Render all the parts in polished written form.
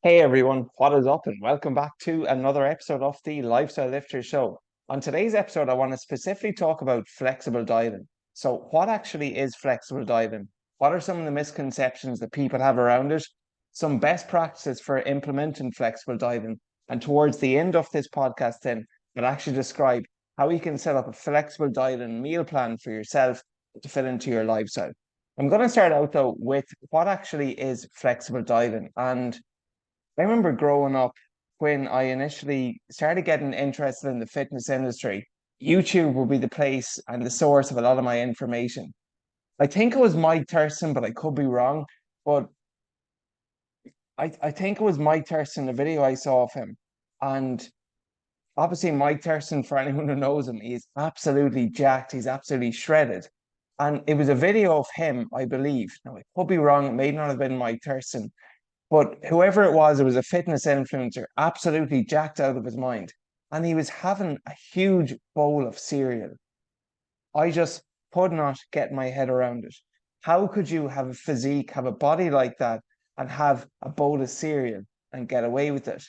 Hey everyone, what is up? And welcome back to another episode of the Lifestyle Lifter Show. On today's episode, I want to specifically talk about flexible dieting. So, what actually is flexible dieting? What are some of the misconceptions that people have around it? Some best practices for implementing flexible dieting. And towards the end of this podcast, then, I'll actually describe how you can set up a flexible diet and meal plan for yourself to fit into your lifestyle. I'm going to start out though with what actually is flexible dieting. And I remember growing up when I initially started getting interested in the fitness industry. YouTube would be the place and the source of a lot of my information. I think it was Mike Thurston, but I could be wrong. But I think it was Mike Thurston, the video I saw of him. And obviously, Mike Thurston, for anyone who knows him, he's absolutely jacked. He's absolutely shredded. And it was a video of him, I believe. Now, I could be wrong. It may not have been Mike Thurston, but whoever it was a fitness influencer, absolutely jacked out of his mind. And he was having a huge bowl of cereal. I just could not get my head around it. How could you have a physique, have a body like that, and have a bowl of cereal and get away with it?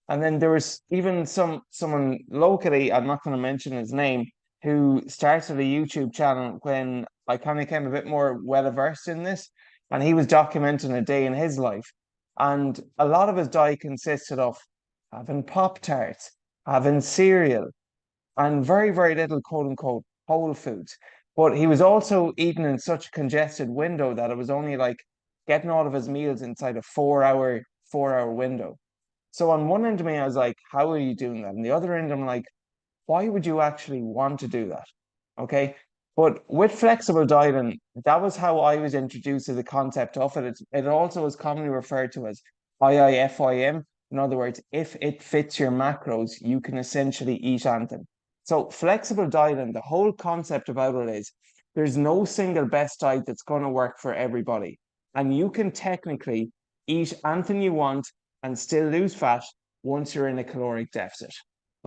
And then there was even someone locally, I'm not going to mention his name, who started a YouTube channel when I kind of came a bit more well versed in this, and he was documenting a day in his life. And a lot of his diet consisted of having Pop-Tarts, having cereal, and very, very little quote unquote whole foods. But he was also eating in such a congested window that it was only like getting all of his meals inside a 4 hour window. So on one end of me, I was like, how are you doing that? And the other end, I'm like, why would you actually want to do that? Okay. But with flexible dieting, that was how I was introduced to the concept of it. It also is commonly referred to as IIFIM. In other words, if it fits your macros, you can essentially eat anything. So flexible dieting, the whole concept about it is there's no single best diet that's going to work for everybody. And you can technically eat anything you want and still lose fat once you're in a caloric deficit.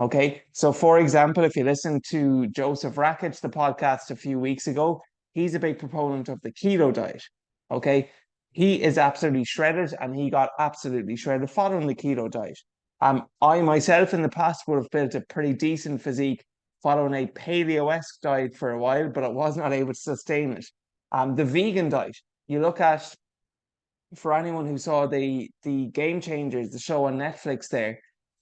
Okay. So, for example, if you listen to Joseph Rackich, the podcast a few weeks ago, he's a big proponent of the keto diet. Okay. He is absolutely shredded and he got absolutely shredded following the keto diet. I myself in the past would have built a pretty decent physique following a paleo-esque diet for a while, but I was not able to sustain it. The vegan diet, you look at for anyone who saw the Game Changers, the show on Netflix there,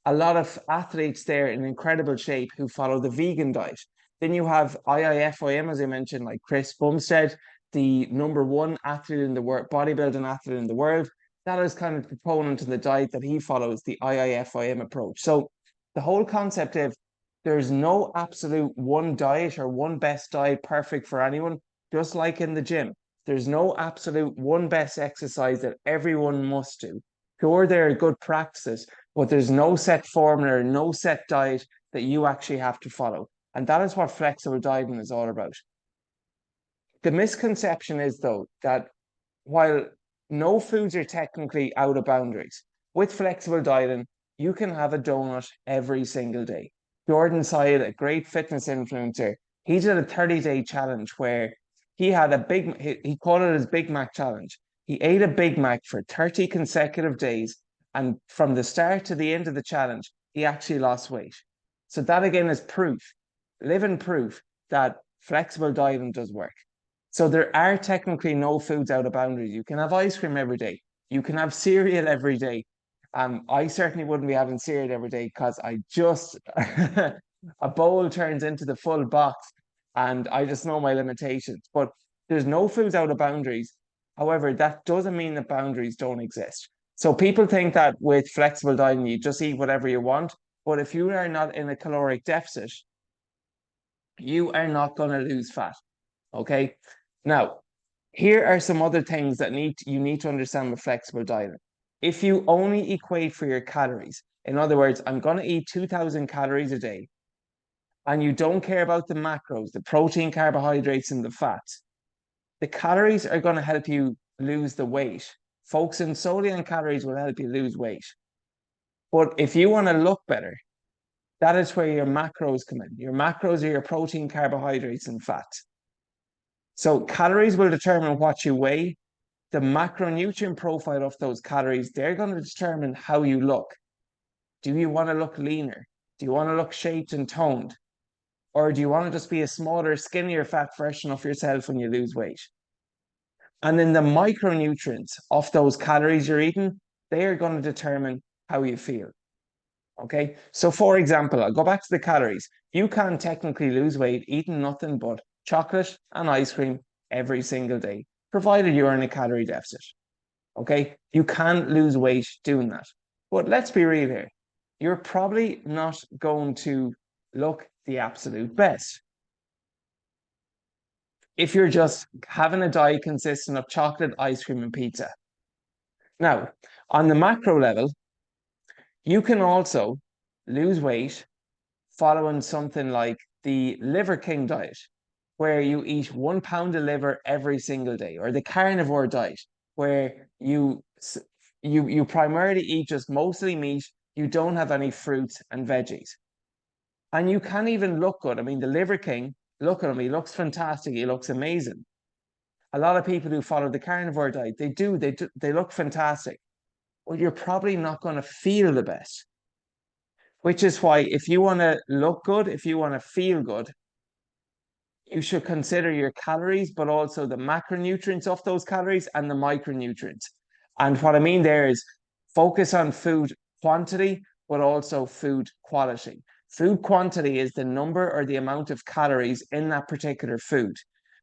a lot of athletes there in incredible shape who follow the vegan diet. Then you have IIFIM, as I mentioned, like Chris Bumstead, the number one athlete in the world, bodybuilding athlete in the world. That is kind of proponent of the diet that he follows, the IIFIM approach. So the whole concept of there's no absolute one diet or one best diet perfect for anyone, just like in the gym. There's no absolute one best exercise that everyone must do. Sure, there are good practices, but there's no set formula, no set diet that you actually have to follow. And that is what flexible dieting is all about. The misconception is, though, that while no foods are technically out of boundaries, with flexible dieting, you can have a donut every single day. Jordan Syed, a great fitness influencer, he did a 30-day challenge where he called it his Big Mac challenge. He ate a Big Mac for 30 consecutive days, and from the start to the end of the challenge, he actually lost weight. So that again is proof, living proof that flexible dieting does work. So there are technically no foods out of boundaries. You can have ice cream every day. You can have cereal every day. I certainly wouldn't be having cereal every day because I just a bowl turns into the full box, and I just know my limitations. But there's no foods out of boundaries. However, that doesn't mean that boundaries don't exist. So people think that with flexible dieting, you just eat whatever you want. But if you are not in a caloric deficit, you are not going to lose fat. Okay. Now, here are some other things that you need to understand with flexible dieting. If you only equate for your calories, in other words, I'm going to eat 2,000 calories a day, and you don't care about the macros, the protein, carbohydrates, and the fats, the calories are going to help you lose the weight. Focusing solely on calories will help you lose weight. But if you want to look better, that is where your macros come in. Your macros are your protein, carbohydrates, and fats. So calories will determine what you weigh, the macronutrient profile of those calories, they're going to determine how you look. Do you want to look leaner? Do you want to look shaped and toned? Or do you want to just be a smaller, skinnier, fat version of yourself when you lose weight? And then the micronutrients of those calories you're eating, they are going to determine how you feel. Okay. So for example, I'll go back to the calories. You can technically lose weight eating nothing but chocolate and ice cream every single day, provided you're in a calorie deficit. Okay. You can lose weight doing that. But let's be real here. You're probably not going to look the absolute best if you're just having a diet consistent of chocolate, ice cream, and pizza. Now, on the macro level, you can also lose weight following something like the Liver King diet, where you eat 1 pound of liver every single day, or the carnivore diet, where you primarily eat just mostly meat, you don't have any fruits and veggies. And you can even look good. I mean, the Liver King, look at him, he looks fantastic, he looks amazing. A lot of people who follow the carnivore diet, they look fantastic. Well, you're probably not going to feel the best. Which is why if you want to look good, if you want to feel good, you should consider your calories, but also the macronutrients of those calories and the micronutrients. And what I mean there is focus on food quantity, but also food quality. Food quantity is the number or the amount of calories in that particular food.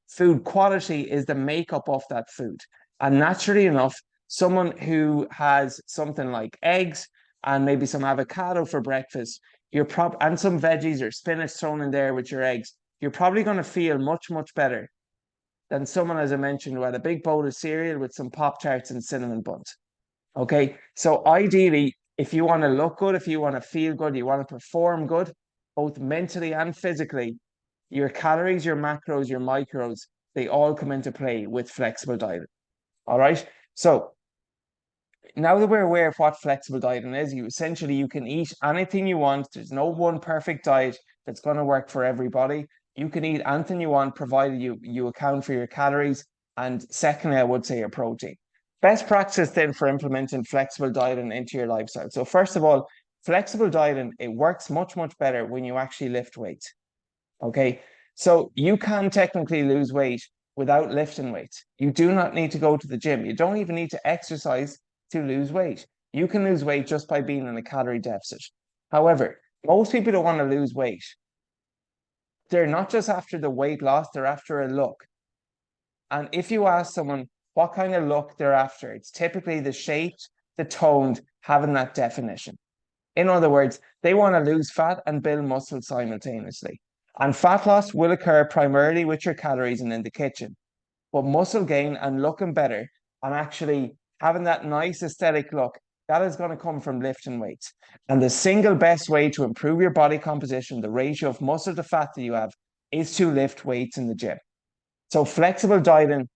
Food quality is the makeup of that food. And naturally enough, someone who has something like eggs and maybe some avocado for breakfast, and some veggies or spinach thrown in there with your eggs, you're probably going to feel much, much better than someone, as I mentioned, who had a big bowl of cereal with some Pop Tarts and cinnamon buns. Okay. So ideally, if you want to look good, if you want to feel good, you want to perform good, both mentally and physically, your calories, your macros, your micros, they all come into play with flexible dieting. All right. So now that we're aware of what flexible dieting is, you can eat anything you want. There's no one perfect diet that's going to work for everybody. You can eat anything you want, provided you account for your calories. And secondly, I would say your protein. Best practice then for implementing flexible dieting into your lifestyle. So first of all, flexible dieting, it works much, much better when you actually lift weights. Okay. So you can technically lose weight without lifting weights. You do not need to go to the gym. You don't even need to exercise to lose weight. You can lose weight just by being in a calorie deficit. However, most people don't want to lose weight. They're not just after the weight loss, they're after a look. And if you ask someone what kind of look they're after, it's typically the shaped, the toned, having that definition. In other words, they want to lose fat and build muscle simultaneously. And fat loss will occur primarily with your calories and in the kitchen. But muscle gain and looking better and actually having that nice aesthetic look, that is going to come from lifting weights. And the single best way to improve your body composition, the ratio of muscle to fat that you have, is to lift weights in the gym. So flexible dieting,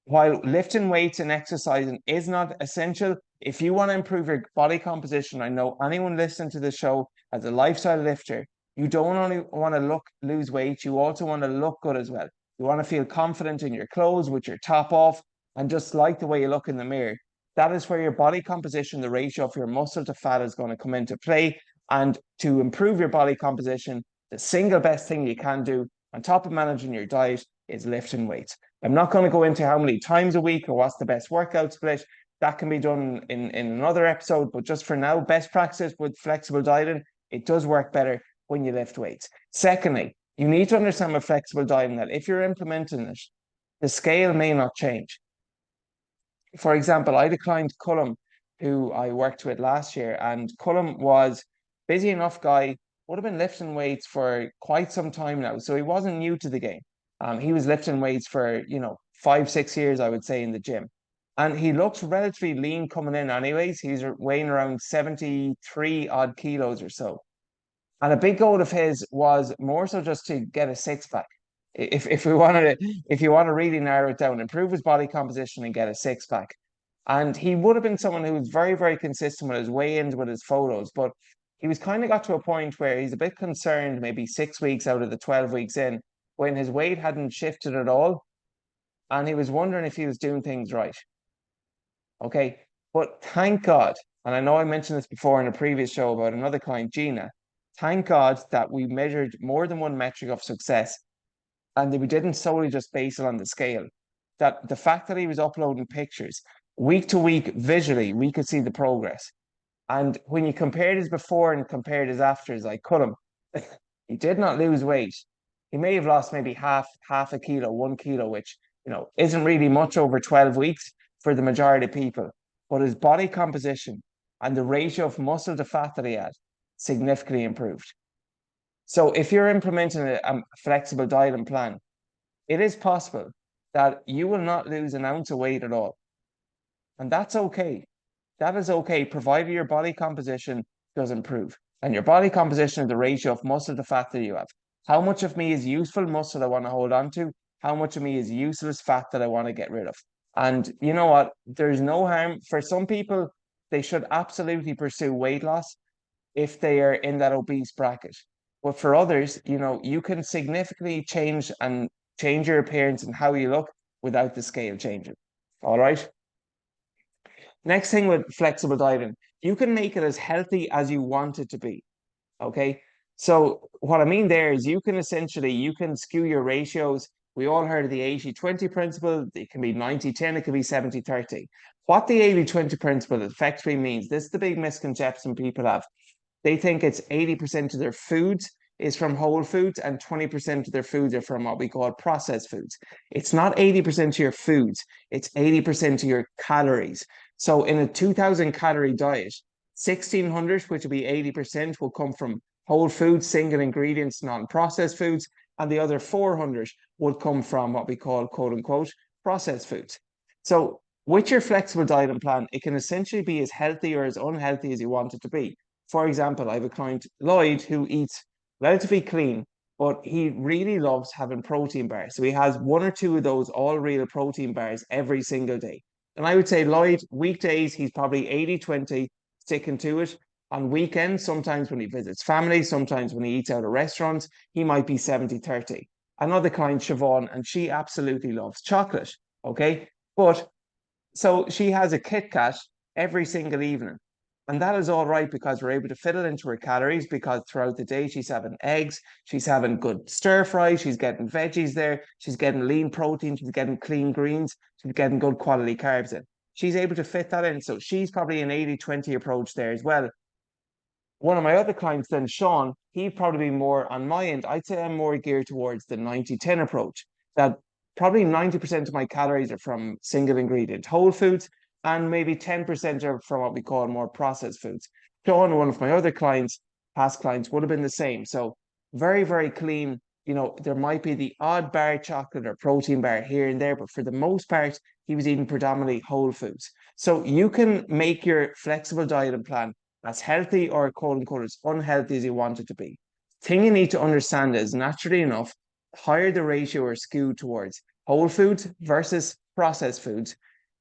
while lifting weights and exercising is not essential, if you want to improve your body composition, I know anyone listening to the show as a lifestyle lifter, you don't only want to lose weight, you also want to look good as well. You want to feel confident in your clothes with your top off and just like the way you look in the mirror. That is where your body composition, the ratio of your muscle to fat is going to come into play. And to improve your body composition, the single best thing you can do on top of managing your diet is lifting weights. I'm not going to go into how many times a week or what's the best workout split. That can be done in another episode. But just for now, best practice with flexible dieting, it does work better when you lift weights. Secondly, you need to understand with flexible dieting that if you're implementing it, the scale may not change. For example, I declined Cullum, who I worked with last year, and Cullum was busy enough guy, would have been lifting weights for quite some time now. So he wasn't new to the game. He was lifting weights for, 5, 6 years, I would say, in the gym. And he looks relatively lean coming in anyways. He's weighing around 73 odd kilos or so. And a big goal of his was more so just to get a six pack. If you want to really narrow it down, improve his body composition and get a six pack. And he would have been someone who was very, very consistent with his weigh-ins, with his photos, but he was kind of got to a point where he's a bit concerned, maybe 6 weeks out of the 12 weeks in, when his weight hadn't shifted at all. and he was wondering if he was doing things right. Okay. But thank God, and I know I mentioned this before in a previous show about another client, Gina. Thank God that we measured more than one metric of success and we didn't solely just base it on the scale. That the fact that he was uploading pictures week to week visually, we could see the progress. And when you compared his before and compared his afters, I cut him. He did not lose weight. He may have lost maybe half a kilo, 1 kilo, which isn't really much over 12 weeks for the majority of people. But his body composition and the ratio of muscle to fat that he had significantly improved. So if you're implementing a flexible dieting plan, it is possible that you will not lose an ounce of weight at all. And that's okay. That is okay, provided your body composition does improve. And your body composition is the ratio of muscle to fat that you have. How much of me is useful muscle I want to hold on to? How much of me is useless fat that I want to get rid of? And you know what? There's no harm. For some people, they should absolutely pursue weight loss if they are in that obese bracket. But for others, you can significantly change your appearance and how you look without the scale changing. All right. Next thing with flexible dieting, you can make it as healthy as you want it to be. Okay. So what I mean there is you can skew your ratios. We all heard of the 80-20 principle. It can be 90-10, it can be 70-30. What the 80-20 principle effectively means, this is the big misconception people have. They think it's 80% of their foods is from whole foods and 20% of their foods are from what we call processed foods. It's not 80% of your foods, it's 80% of your calories. So in a 2000 calorie diet, 1600, which would be 80%, will come from whole foods, single ingredients, non-processed foods, and the other 400 would come from what we call quote unquote processed foods. So with your flexible dieting plan, it can essentially be as healthy or as unhealthy as you want it to be. For example, I have a client, Lloyd, who eats relatively clean, but he really loves having protein bars. So he has one or two of those all real protein bars every single day. And I would say Lloyd, weekdays, he's probably 80-20, sticking to it. On weekends, sometimes when he visits family, sometimes when he eats out at restaurants, he might be 70-30. Another client, Siobhan, and she absolutely loves chocolate. Okay. But so she has a Kit Kat every single evening. And that is all right because we're able to fit it into her calories because throughout the day she's having eggs, she's having good stir fry, she's getting veggies there, she's getting lean protein, she's getting clean greens, she's getting good quality carbs in. She's able to fit that in. So she's probably an 80-20 approach there as well. One of my other clients then, Sean, he'd probably be more on my end. I'd say I'm more geared towards the 90-10 approach. That probably 90% of my calories are from single ingredient whole foods, and maybe 10% are from what we call more processed foods. Sean, one of my other clients, past clients, would have been the same. So very, very clean. There might be the odd bar chocolate or protein bar here and there, but for the most part, he was eating predominantly whole foods. So you can make your flexible diet plan as healthy or quote unquote as unhealthy as you want it to be. Thing you need to understand is naturally enough, higher the ratio or skew towards whole foods versus processed foods,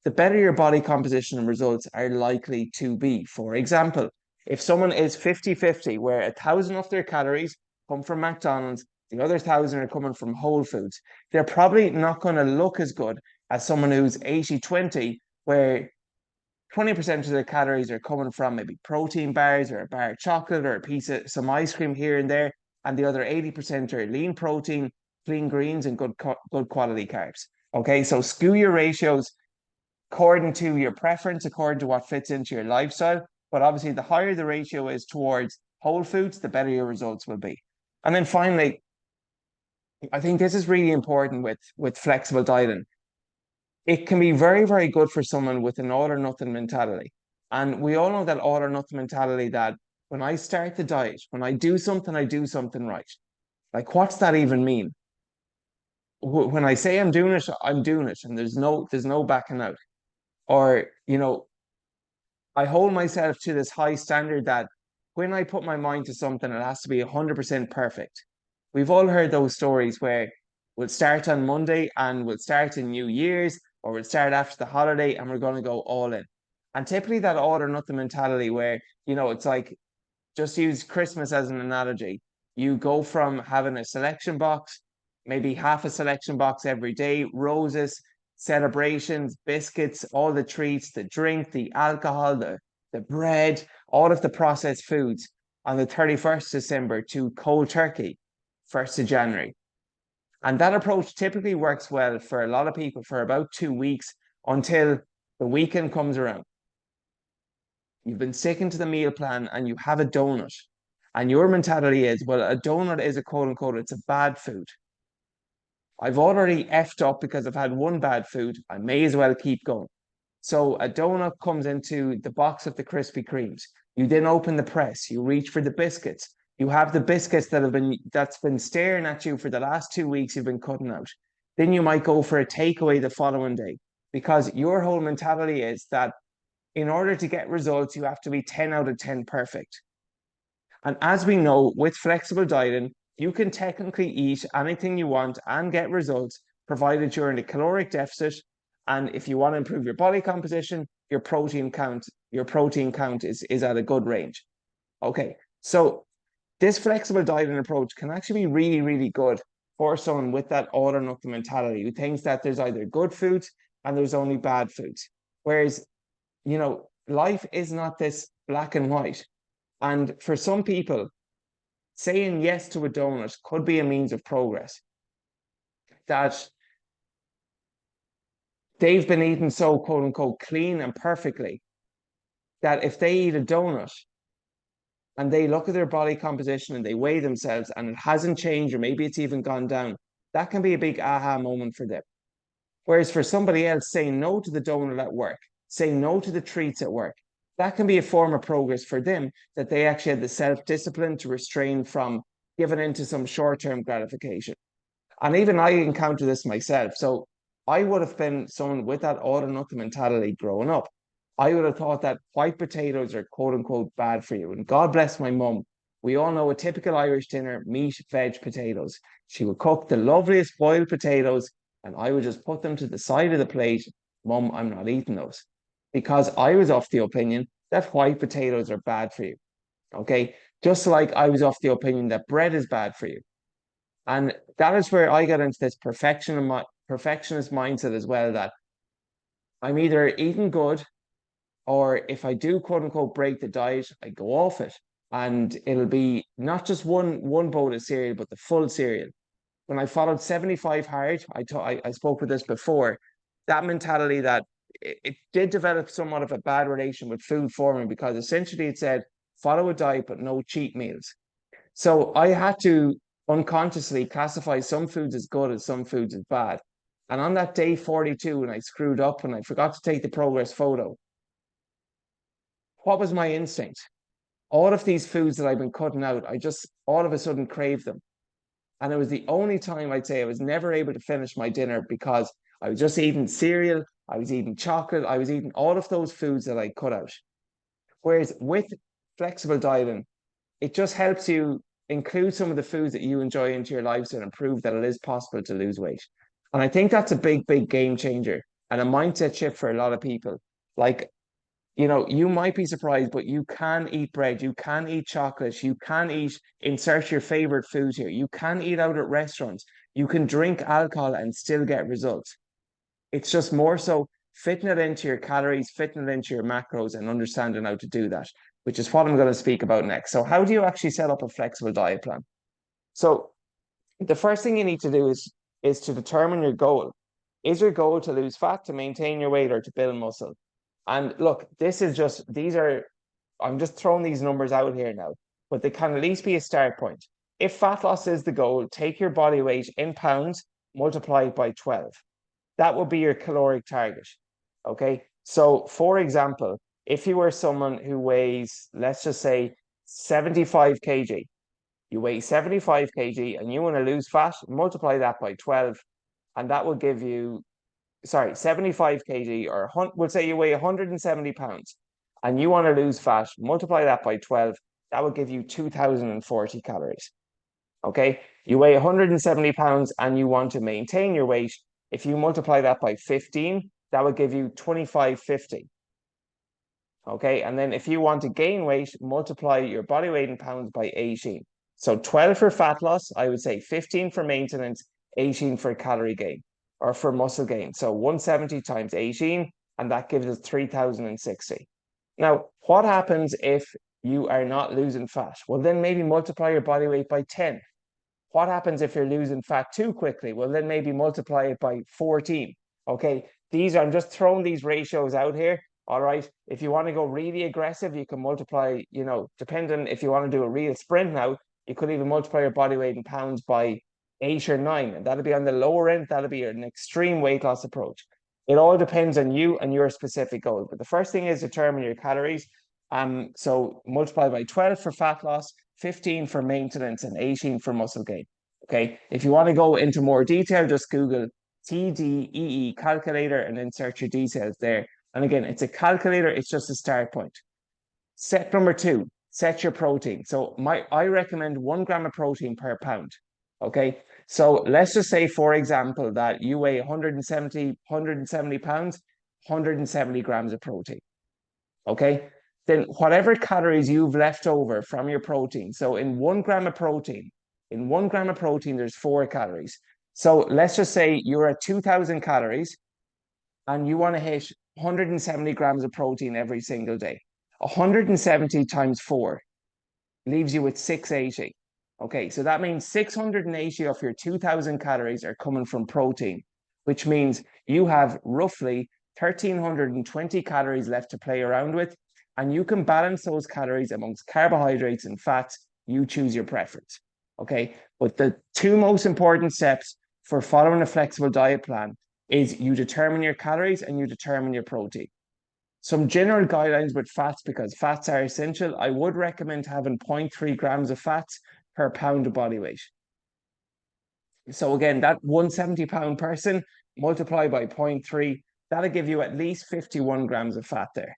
the better your body composition and results are likely to be. For example, if someone is 50-50, where 1,000 of their calories come from McDonald's, the other 1,000 are coming from whole foods, they're probably not going to look as good as someone who's 80-20, where 20% of their calories are coming from maybe protein bars or a bar of chocolate or a piece of some ice cream here and there, and the other 80% are lean protein, clean greens, and good quality carbs. Okay, so skew your ratios according to your preference, according to what fits into your lifestyle. But obviously, the higher the ratio is towards whole foods, the better your results will be. And then finally, I think this is really important with flexible dieting. It can be very, very good for someone with an all or nothing mentality. And we all know that all or nothing mentality that when I start the diet, when I do something right. Like, what's that even mean? When I say I'm doing it, I'm doing it, and there's no backing out. Or, I hold myself to this high standard that when I put my mind to something, it has to be 100% perfect. We've all heard those stories where we'll start on Monday and we'll start in New Year's, or we'll start after the holiday and we're going to go all in. And typically that all or nothing mentality where, it's like, just use Christmas as an analogy. You go from having a selection box, maybe half a selection box every day, roses, celebrations, biscuits, all the treats, the drink, the alcohol, the bread, all of the processed foods on the 31st December to cold turkey, 1st of January. And that approach typically works well for a lot of people for about 2 weeks until the weekend comes around. You've been sticking to the meal plan and you have a donut. And your mentality is, well, a donut is a quote unquote, it's a bad food. I've already effed up because I've had one bad food. I may as well keep going. So a donut comes into the box of the Krispy Kremes. You then open the press. You reach for the biscuits. You have the biscuits that's been staring at you for the last 2 weeks. You've been cutting out. Then you might go for a takeaway the following day because your whole mentality is that in order to get results, you have to be 10 out of 10 perfect. And as we know, with flexible dieting, you can technically eat anything you want and get results, provided you're in a caloric deficit. And if you want to improve your body composition, your protein count is at a good range. Okay, so this flexible dieting approach can actually be really, really good for someone with that all or nothing mentality who thinks that there's either good foods and there's only bad foods. Whereas, life is not this black and white. And for some people, saying yes to a donut could be a means of progress. That they've been eating so quote unquote clean and perfectly that if they eat a donut and they look at their body composition and they weigh themselves and it hasn't changed, or maybe it's even gone down, that can be a big aha moment for them. Whereas for somebody else, saying no to the donut at work, saying no to the treats at work, that can be a form of progress for them, that they actually had the self-discipline to restrain from giving into some short-term gratification. And even I encounter this myself. So I would have been someone with that all or nothing mentality growing up. I would have thought that white potatoes are quote unquote bad for you. And God bless my mum. We all know a typical Irish dinner, meat, veg, potatoes. She would cook the loveliest boiled potatoes and I would just put them to the side of the plate. Mum, I'm not eating those. Because I was of the opinion that white potatoes are bad for you. Okay. Just like I was of the opinion that bread is bad for you. And that is where I got into this perfectionist mindset as well, that I'm either eating good or if I do quote unquote break the diet, I go off it. And it'll be not just one bowl of cereal, but the full cereal. When I followed 75 hard, I spoke with this before, that mentality that it did develop somewhat of a bad relation with food for me because essentially it said follow a diet but no cheat meals. So I had to unconsciously classify some foods as good and some foods as bad. And on that day 42, when I screwed up and I forgot to take the progress photo, what was my instinct? All of these foods that I've been cutting out, I just all of a sudden craved them. And it was the only time I'd say I was never able to finish my dinner because I was just eating cereal, I was eating chocolate, I was eating all of those foods that I cut out. Whereas with flexible dieting, it just helps you include some of the foods that you enjoy into your lifestyle and prove that it is possible to lose weight. And I think that's a big, big game changer and a mindset shift for a lot of people. Like, you might be surprised, but you can eat bread, you can eat chocolate, you can insert your favorite food here, you can eat out at restaurants, you can drink alcohol and still get results. It's just more so fitting it into your calories, fitting it into your macros, and understanding how to do that, which is what I'm going to speak about next. So, how do you actually set up a flexible diet plan? So, the first thing you need to do is to determine your goal. Is your goal to lose fat, to maintain your weight, or to build muscle? And look, I'm just throwing these numbers out here now, but they can at least be a start point. If fat loss is the goal, take your body weight in pounds, multiply it by 12. That would be your caloric target. Okay. So, for example, if you were someone who weighs, let's just say 75 kg, you weigh 75 kg and you want to lose fat, multiply that by 12, and that will give you, sorry, 75 kg, or we'll say you weigh 170 pounds and you want to lose fat, multiply that by 12, that will give you 2040 calories. Okay. You weigh 170 pounds and you want to maintain your weight. If you multiply that by 15, that would give you 2550. Okay. And then if you want to gain weight, multiply your body weight in pounds by 18. So 12 for fat loss, I would say 15 for maintenance, 18 for calorie gain. or for muscle gain. So 170 times 18, and that gives us 3060. Now, what happens if you are not losing fat? Well, then maybe multiply your body weight by 10. What happens if you're losing fat too quickly? Well, then maybe multiply it by 14. Okay, I'm just throwing these ratios out here. All right, if you want to go really aggressive, you can multiply, depending if you want to do a real sprint now, you could even multiply your body weight in pounds by 8 or 9. And that'll be on the lower end. That'll be an extreme weight loss approach. It all depends on you and your specific goal. But the first thing is determine your calories. So multiply by 12 for fat loss, 15 for maintenance, and 18 for muscle gain. Okay. If you want to go into more detail, just Google TDEE calculator and then search your details there. And again, it's a calculator, it's just a start point. Step number 2, set your protein. So I recommend 1 gram of protein per pound. Okay. So let's just say, for example, that you weigh 170 pounds, 170 grams of protein. Okay. Then whatever calories you've left over from your protein. So in 1 gram of protein, there's 4 calories. So let's just say you're at 2000 calories and you want to hit 170 grams of protein every single day. 170 times 4 leaves you with 680. Okay, so that means 680 of your 2000 calories are coming from protein, which means you have roughly 1320 calories left to play around with, and you can balance those calories amongst carbohydrates and fats. You choose your preference. Okay, but the 2 most important steps for following a flexible diet plan is you determine your calories and you determine your protein. Some general guidelines with fats, because fats are essential. I would recommend having 0.3 grams of fats per pound of body weight. So again, that 170-pound person multiplied by 0.3, that'll give you at least 51 grams of fat there.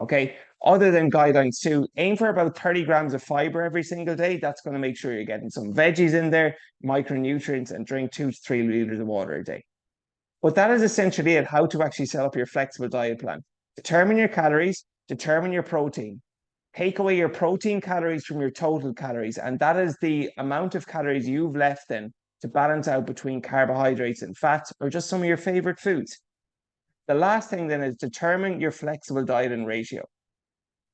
Okay, other than guidelines too, aim for about 30 grams of fiber every single day. That's going to make sure you're getting some veggies in there, micronutrients, and drink 2 to 3 liters of water a day. But that is essentially it, how to actually set up your flexible diet plan. Determine your calories, determine your protein. Take away your protein calories from your total calories, and that is the amount of calories you've left then to balance out between carbohydrates and fats, or just some of your favorite foods. The last thing then is determine your flexible dieting ratio.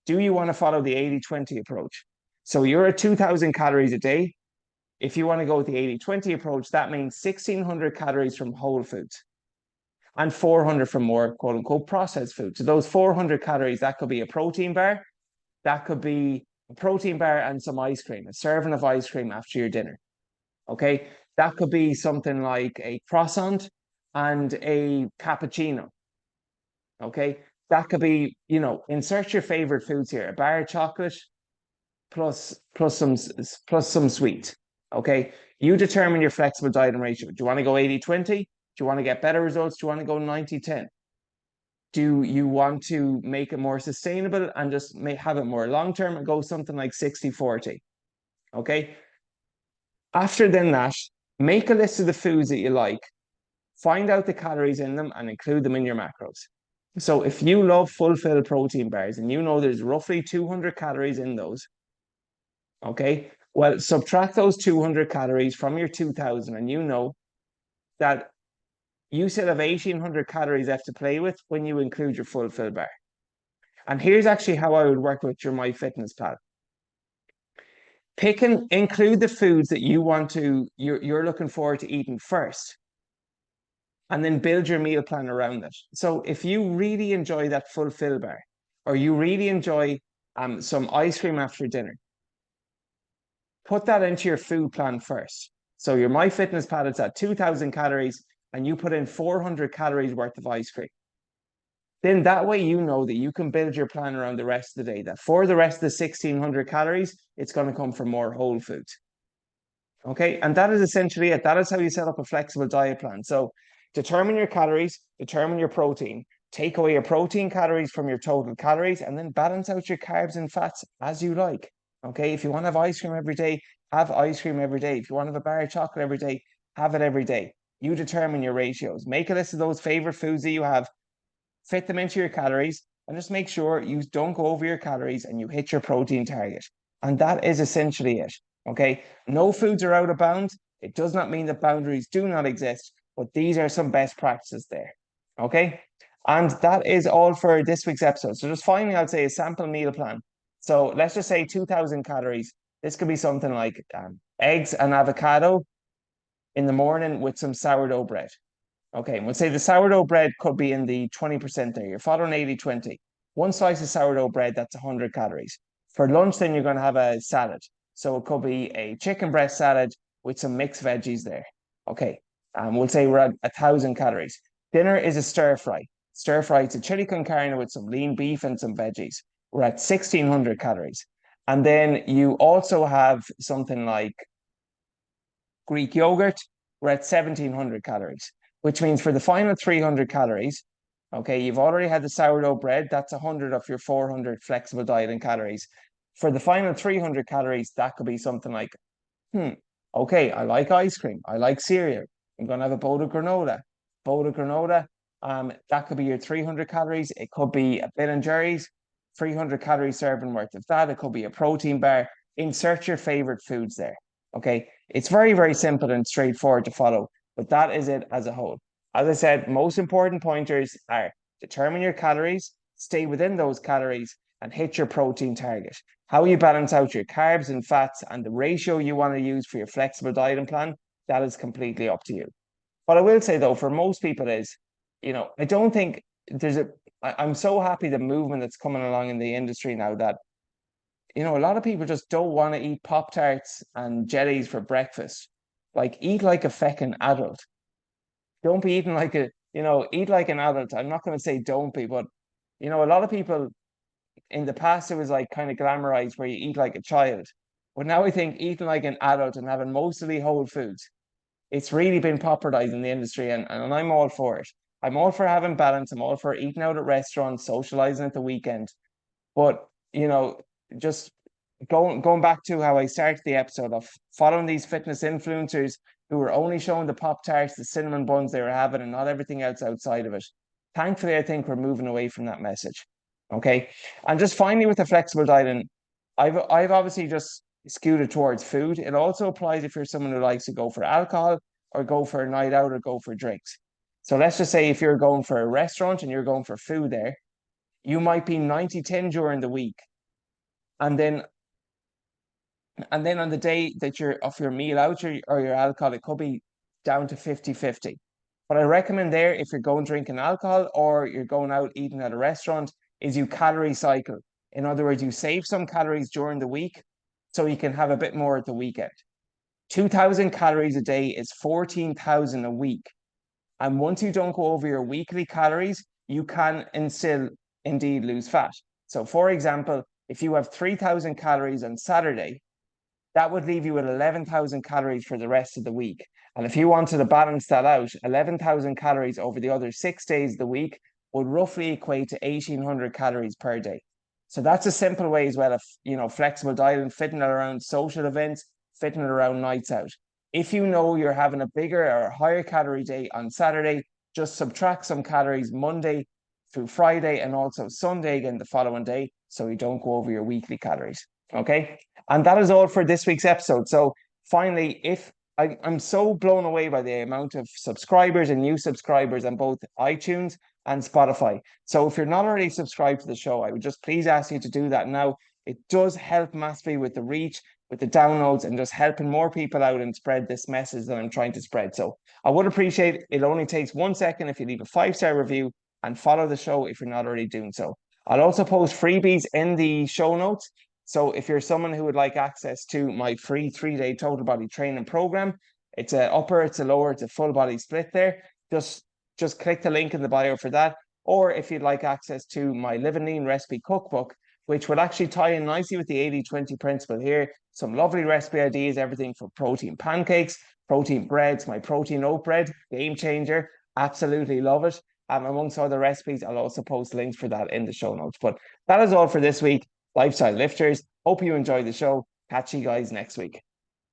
Do you want to follow the 80-20 approach? So you're at 2000 calories a day. If you want to go with the 80-20 approach, that means 1600 calories from whole foods and 400 from more quote unquote processed foods. So those 400 calories, that could be a protein bar, that could be a protein bar and some ice cream, a serving of ice cream after your dinner. Okay, that could be something like a croissant and a cappuccino. Okay, that could be, insert your favorite foods here: a bar of chocolate plus some sweet. Okay, you determine your flexible dieting ratio. Do you want to go 80-20? Do you want to get better results? Do you want to go 90-10? Do you want to make it more sustainable and just have it more long term and go something like 60-40? Okay. After then that, make a list of the foods that you like, find out the calories in them and include them in your macros. So if you love fulfilled protein bars and you know there's roughly 200 calories in those, okay, well, subtract those 200 calories from your 2000 and you know that you still have 1800 calories left to play with when you include your fulfilled bar. And here's actually how I would work with your MyFitnessPal. Pick and include the foods that you're looking forward to eating first, and then build your meal plan around it. So if you really enjoy that fulfill bar, or you really enjoy some ice cream after dinner, put that into your food plan first. So your MyFitnessPal, it's at 2000 calories, and you put in 400 calories worth of ice cream. Then that way you know that you can build your plan around the rest of the day, that for the rest of the 1600 calories, it's going to come from more whole foods. Okay, and that is essentially it. That is how you set up a flexible diet plan. So determine your calories, determine your protein, take away your protein calories from your total calories, and then balance out your carbs and fats as you like. Okay, if you want to have ice cream every day, have ice cream every day. If you want to have a bar of chocolate every day, have it every day. You determine your ratios. Make a list of those favorite foods that you have, fit them into your calories, and just make sure you don't go over your calories and you hit your protein target. And that is essentially it. Okay, no foods are out of bounds. It does not mean that boundaries do not exist, but these are some best practices there. Okay. And that is all for this week's episode. So just finally, I'll say a sample meal plan. So let's just say 2,000 calories. This could be something like eggs and avocado in the morning with some sourdough bread. Okay, and we'll say the sourdough bread could be in the 20% there. You're following 80-20. One slice of sourdough bread, that's 100 calories. For lunch, then you're going to have a salad. So it could be a chicken breast salad with some mixed veggies there. Okay, we'll say we're at 1,000 calories. Dinner is a stir fry. Stir fry, it's a chili con carne with some lean beef and some veggies. We're at 1,600 calories. And then you also have something like Greek yogurt, we're at 1,700 calories, which means for the final 300 calories, okay, you've already had the sourdough bread, that's 100 of your 400 flexible diet in calories. For the final 300 calories, that could be something like, okay, I like ice cream, I like cereal, I'm going to have a bowl of granola. That could be your 300 calories. It could be a Ben and Jerry's, 300 calorie serving worth of that. It could be a protein bar. Insert your favorite foods there. Okay. It's very, very simple and straightforward to follow, but that is it as a whole. As I said, most important pointers are determine your calories, stay within those calories, and hit your protein target. How you balance out your carbs and fats and the ratio you want to use for your flexible dieting plan, that is completely up to you. What I will say though, for most people is, I don't think I'm so happy the movement that's coming along in the industry now that a lot of people just don't want to eat Pop Tarts and jellies for breakfast. Like, eat like a feckin' adult. Don't be eating like eat like an adult. I'm not going to say don't be, but, a lot of people in the past, it was like kind of glamorized where you eat like a child. But now I think eating like an adult and having mostly whole foods, it's really been popularized in the industry, and I'm all for it. I'm all for having balance. I'm all for eating out at restaurants, socializing at the weekend. But, just going back to how I started the episode of following these fitness influencers who were only showing the Pop Tarts, the cinnamon buns they were having, and not everything else outside of it. Thankfully, I think we're moving away from that message. Okay. And just finally with the flexible dieting, I've obviously just skewed it towards food. It also applies if you're someone who likes to go for alcohol or go for a night out or go for drinks. So let's just say if you're going for a restaurant and you're going for food there, you might be 90-10 during the week. And then on the day that you're off your meal out or your alcohol, it could be down to 50-50. What I recommend there, if you're going drinking alcohol or you're going out eating at a restaurant, is you calorie cycle. In other words, you save some calories during the week so you can have a bit more at the weekend. 2,000 calories a day is 14,000 a week. And once you don't go over your weekly calories, you can still indeed lose fat. So for example, if you have 3,000 calories on Saturday, that would leave you with 11,000 calories for the rest of the week. And if you wanted to balance that out, 11,000 calories over the other 6 days of the week would roughly equate to 1,800 calories per day. So that's a simple way as well of, flexible dieting, fitting it around social events, fitting it around nights out. If you know you're having a bigger or higher calorie day on Saturday, just subtract some calories Monday through Friday and also Sunday again the following day so you don't go over your weekly calories. Okay. And that is all for this week's episode. So finally, if I'm so blown away by the amount of subscribers and new subscribers on both iTunes and Spotify. So if you're not already subscribed to the show, I would just please ask you to do that now. It does help massively with the reach, with the downloads, and just helping more people out and spread this message that I'm trying to spread. So I would appreciate it. It only takes 1 second if you leave a 5-star review and follow the show if you're not already doing so. I'll also post freebies in the show notes. So if you're someone who would like access to my free 3-day total body training program, it's a upper, it's a lower, it's a full body split there. Just click the link in the bio for that. Or if you'd like access to my Live and Lean recipe cookbook, which will actually tie in nicely with the 80-20 principle here. Some lovely recipe ideas, everything from protein pancakes, protein breads, my protein oat bread, game changer. Absolutely love it. Amongst other recipes, I'll also post links for that in the show notes. But that is all for this week. Lifestyle Lifters. Hope you enjoyed the show. Catch you guys next week.